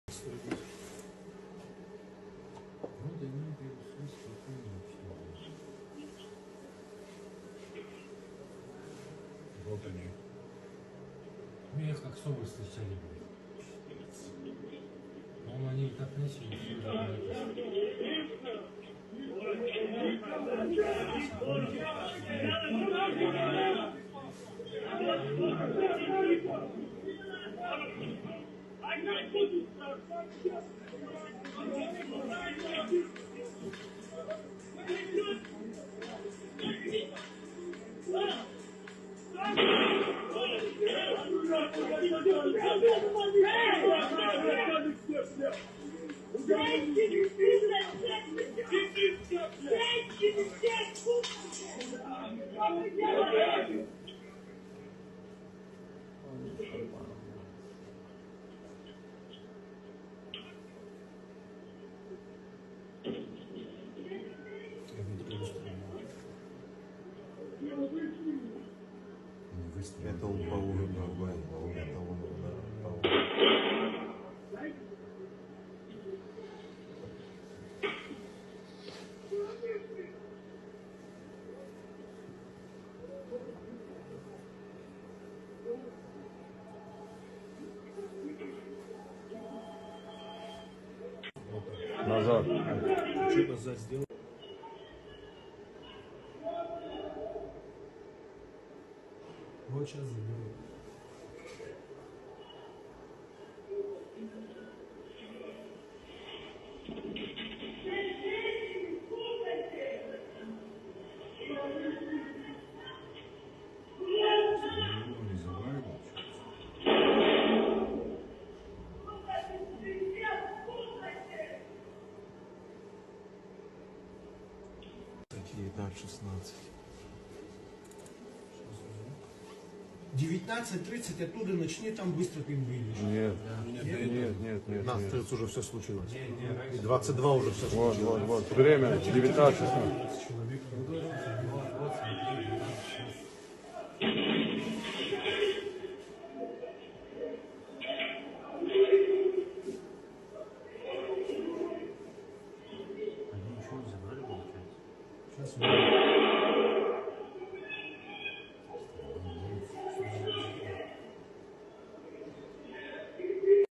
Вот они. Меня как совы встречали. Но они так начали. Это он по уровню Б, это он по уровню. Назад. Что назад сделал? Вот сейчас заберу. Не заваривал? Такие, так, 16. 19:30 оттуда начни, там быстро ты выйдешь. Нет, нет. 15 уже все случилось. И 22 уже все Вот, случилось. вот. Время 19. Они ничего не забрали, получается. Сейчас